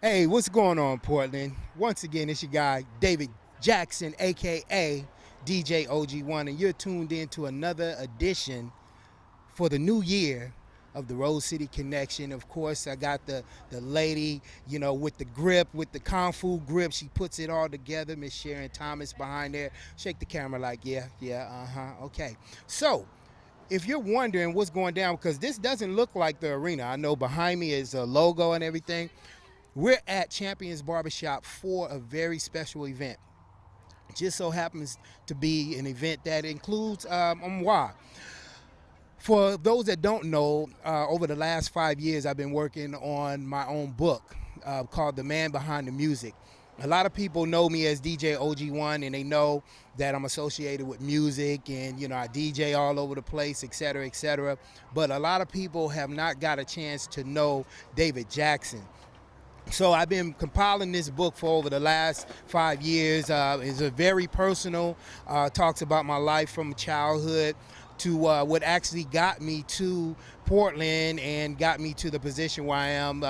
Hey, what's going on, Portland? Once again, it's your guy, David Jackson, aka DJ OG1, and you're tuned in to another edition for the new year of the Rose City Connection. Of course, I got the lady, with the grip, with the Kung Fu grip. She puts it all together. Miss Sharon Thomas behind there. Shake the camera like, yeah, okay. So, if you're wondering what's going down, because this doesn't look like the arena. I know behind me is a logo and everything. We're at Champions Barbershop for a very special event. Just so happens to be an event that includes why. For those that don't know, over the last 5 years, I've been working on my own book called The Man Behind the Music. A lot of people know me as DJ OG1, and they know that I'm associated with music, and I DJ all over the place, et cetera, et cetera. But a lot of people have not got a chance to know David Jackson. So I've been compiling this book for over the last 5 years. It's a very personal, talks about my life from childhood to what actually got me to Portland and got me to the position where I am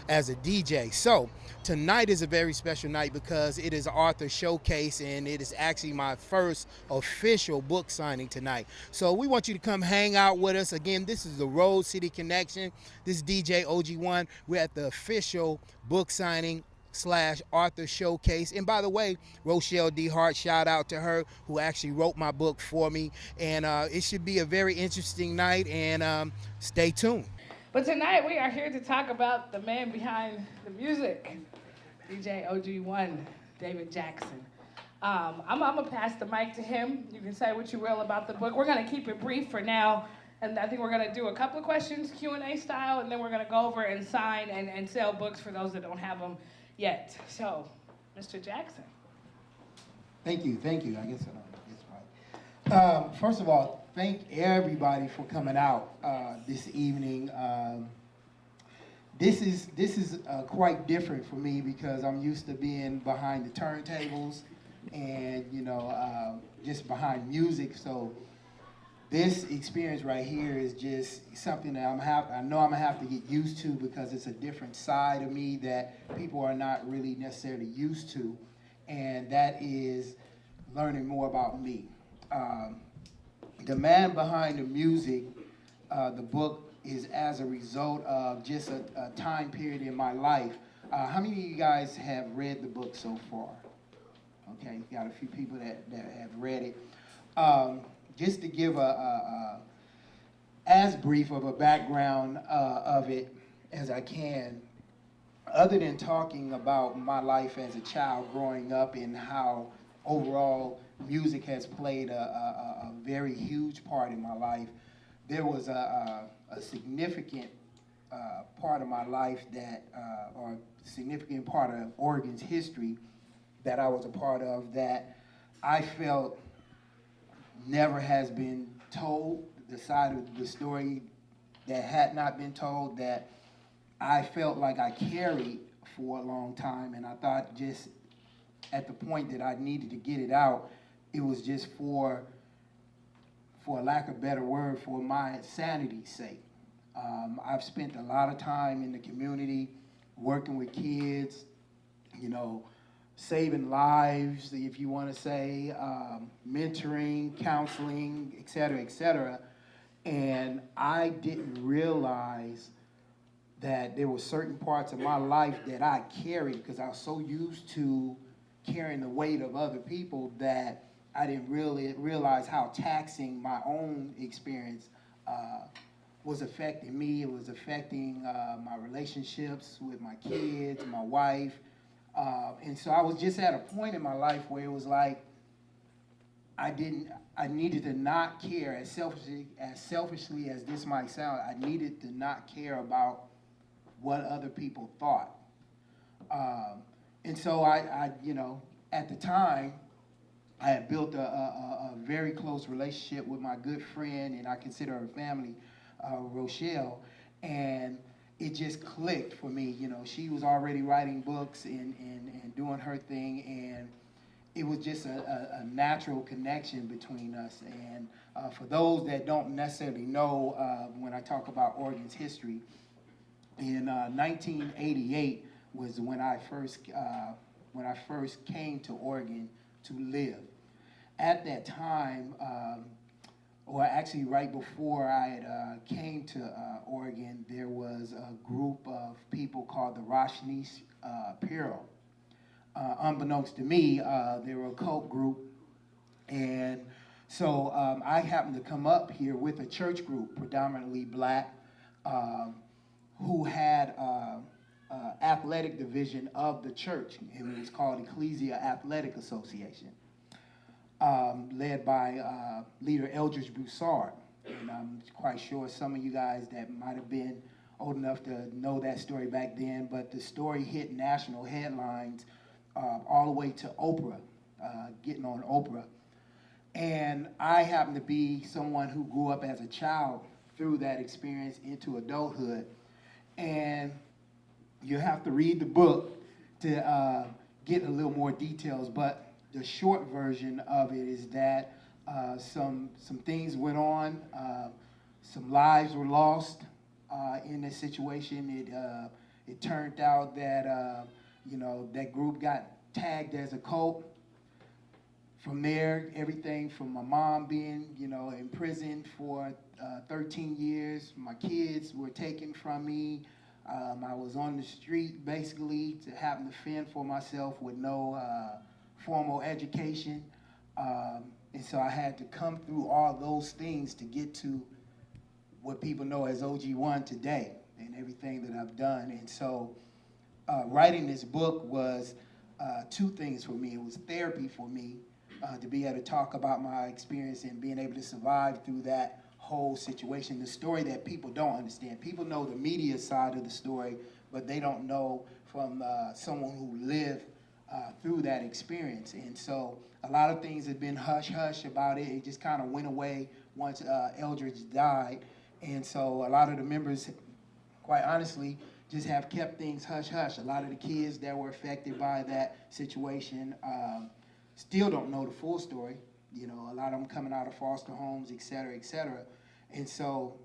as a DJ. So tonight is a very special night because it is an author showcase, and it is actually my first official book signing tonight. So we want you to come hang out with us. Again, this is the Rose City Connection. This is DJ OG1. We're at the official book signing / author showcase. And by the way, Rochelle D. Hart, shout out to her, who actually wrote my book for me. And it should be a very interesting night, and stay tuned. But tonight we are here to talk about the man behind the music, DJ OG1, David Jackson. I'm gonna pass the mic to him. You can say what you will about the book. We're gonna keep it brief for now, and I think we're gonna do a couple of questions, Q&A style, and then we're gonna go over and sign and sell books for those that don't have them yet. So, Mr. Jackson. Thank you. I guess I don't get right. First of all, thank everybody for coming out this evening. This is quite different for me because I'm used to being behind the turntables and just behind music. So this experience right here is just something that I know I'm gonna have to get used to because it's a different side of me that people are not really necessarily used to, and that is learning more about me. The Man Behind the Music, the book is as a result of just a time period in my life. How many of you guys have read the book so far? Okay, got a few people that have read it. Just to give as brief of a background of it as I can, other than talking about my life as a child growing up and how overall music has played a very huge part in my life, there was a significant part of my life or significant part of Oregon's history that I was a part of that I felt never has been told, the side of the story that had not been told, that I felt like I carried for a long time, and I thought just at the point that I needed to get it out, it was just for lack of a better word, for my sanity's sake. I've spent a lot of time in the community working with kids, saving lives, if you want to say, mentoring, counseling, et cetera, et cetera. And I didn't realize that there were certain parts of my life that I carried because I was so used to carrying the weight of other people that I didn't really realize how taxing my own experience was affecting me. It was affecting my relationships with my kids, my wife. And so I was just at a point in my life where it was like I needed to not care, as selfishly as this might sound, I needed to not care about what other people thought. And so I at the time, I had built a very close relationship with my good friend, and I consider her family, Rochelle, and it just clicked for me. She was already writing books and doing her thing, and it was just a natural connection between us. And for those that don't necessarily know, when I talk about Oregon's history, in 1988, was when I first came to Oregon to live. At that time, or actually right before I had came to Oregon, there was a group of people called the Roshnish Piro. Unbeknownst to me, they were a cult group, and so I happened to come up here with a church group, predominantly black, who had athletic division of the church, and it was called Ecclesia Athletic Association, led by leader Eldridge Broussard. And I'm quite sure some of you guys that might have been old enough to know that story back then, but the story hit national headlines all the way to Oprah, getting on Oprah. And I happen to be someone who grew up as a child through that experience into adulthood. And you have to read the book to get a little more details, but the short version of it is that some things went on, some lives were lost in this situation. It turned out that that group got tagged as a cult. From there, everything from my mom being in prison for 13 years, my kids were taken from me. I was on the street basically to having to fend for myself with no formal education. And so I had to come through all those things to get to what people know as OG1 today and everything that I've done. And so writing this book was two things for me. It was therapy for me to be able to talk about my experience and being able to survive through that whole situation, the story that people don't understand. People know the media side of the story, but they don't know from someone who lived through that experience. And so a lot of things had been hush-hush about it. It just kind of went away once Eldridge died. And so a lot of the members, quite honestly, just have kept things hush-hush. A lot of the kids that were affected by that situation still don't know the full story. A lot of them coming out of foster homes, et cetera, et cetera. And so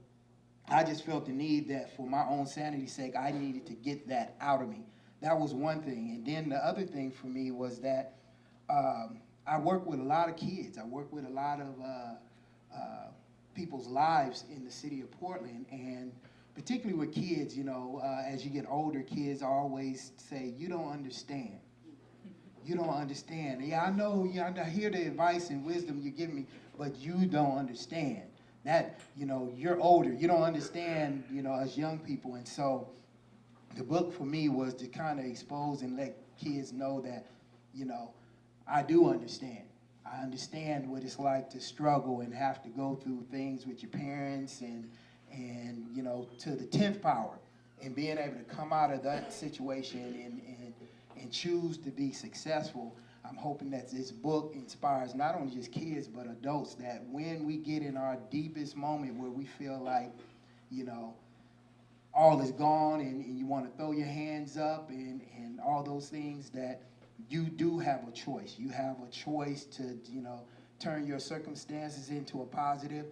I just felt the need that for my own sanity's sake, I needed to get that out of me. That was one thing. And then the other thing for me was that I work with a lot of kids. I work with a lot of people's lives in the city of Portland. And particularly with kids, as you get older, kids always say, "You don't understand. You don't understand. Yeah, I know, I hear the advice and wisdom you give me, but you don't understand. That, you're older. You don't understand, us young people." And so the book for me was to kind of expose and let kids know that, I do understand. I understand what it's like to struggle and have to go through things with your parents and to the 10th power, and being able to come out of that situation and choose to be successful. I'm hoping that this book inspires not only just kids, but adults, that when we get in our deepest moment where we feel like, all is gone and you want to throw your hands up and all those things, that you do have a choice. You have a choice to, turn your circumstances into a positive.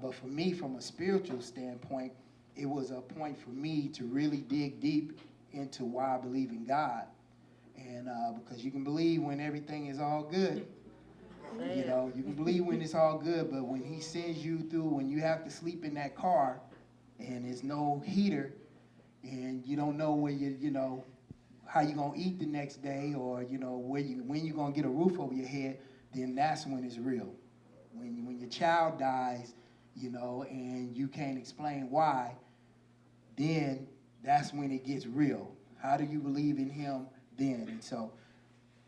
But for me, from a spiritual standpoint, it was a point for me to really dig deep into why I believe in God. And because you can believe when everything is all good. You can believe when it's all good, but when he sends you through, when you have to sleep in that car and there's no heater and you don't know where how you're going to eat the next day, or, when you're going to get a roof over your head, then that's when it's real. When your child dies, and you can't explain why, then that's when it gets real. How do you believe in him then? And so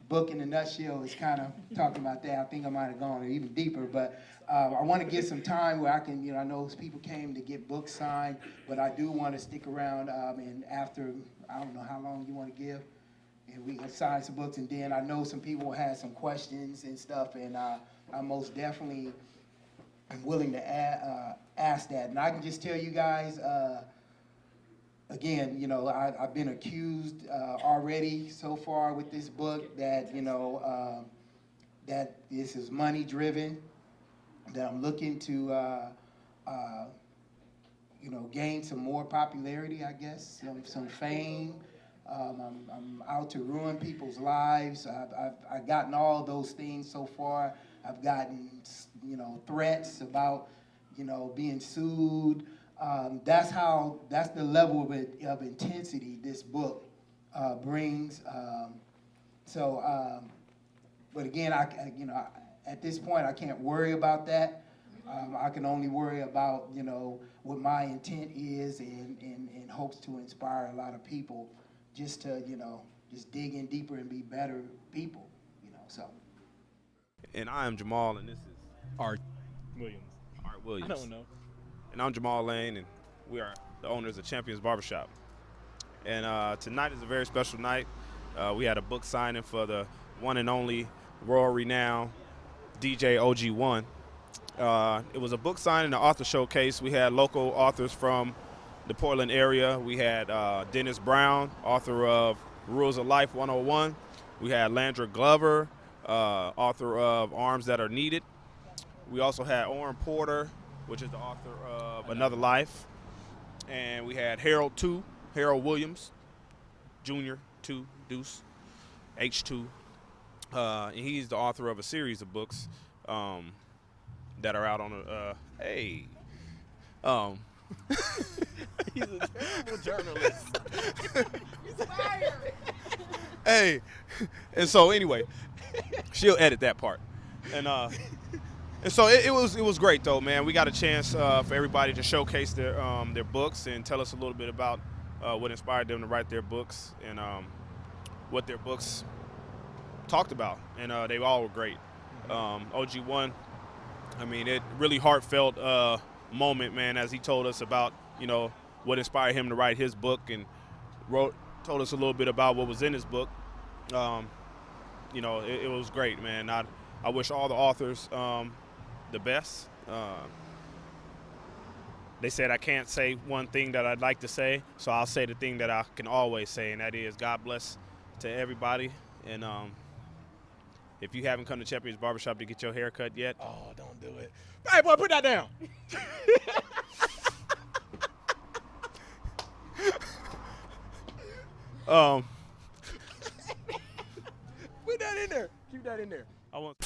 book in a nutshell is kind of talking about that. I think I might have gone even deeper, but I want to get some time where I can, I know people came to get books signed, but I do want to stick around, and after, I don't know how long you want to give, and we can sign some books, and then I know some people had some questions and stuff, and I most definitely am willing to ask that. And I can just tell you guys, again, I've been accused already so far with this book that, that this is money driven, that I'm looking to, gain some more popularity, I guess, some fame, I'm out to ruin people's lives. I've gotten all those things so far. I've gotten, threats about, being sued. That's the level of intensity this book brings. But again, at this point, I can't worry about that. I can only worry about, what my intent is and hopes to inspire a lot of people just to, just dig in deeper and be better people, so. And I am Jamal, and this is Art Williams. Art Williams. I don't know. And I'm Jamal Lane, and we are the owners of Champions Barbershop. And tonight is a very special night. We had a book signing for the one and only world-renowned DJ O.G. It was a book signing, an author showcase. We had local authors from the Portland area. We had Dennis Brown, author of Rules of Life 101. We had Landra Glover, author of Arms That Are Needed. We also had Orrin Porter, which is the author of Another Life. And we had Harold Williams, Jr. 2, Deuce, H2. And he's the author of a series of books that are out on hey. He's a terrible journalist. He's fired. Hey. And so anyway, she'll edit that part. And so it was great though, man. We got a chance for everybody to showcase their books and tell us a little bit about what inspired them to write their books and what their books talked about. And they all were great. OG1, I mean, it really heartfelt moment, man, as he told us about, what inspired him to write his book and told us a little bit about what was in his book. It was great, man. I wish all the authors the best. They said I can't say one thing that I'd like to say, so I'll say the thing that I can always say, and that is God bless to everybody. And if you haven't come to Champions Barbershop to get your hair cut yet. Oh, don't do it. Hey, boy, put that down. Put that in there. Keep that in there. I want.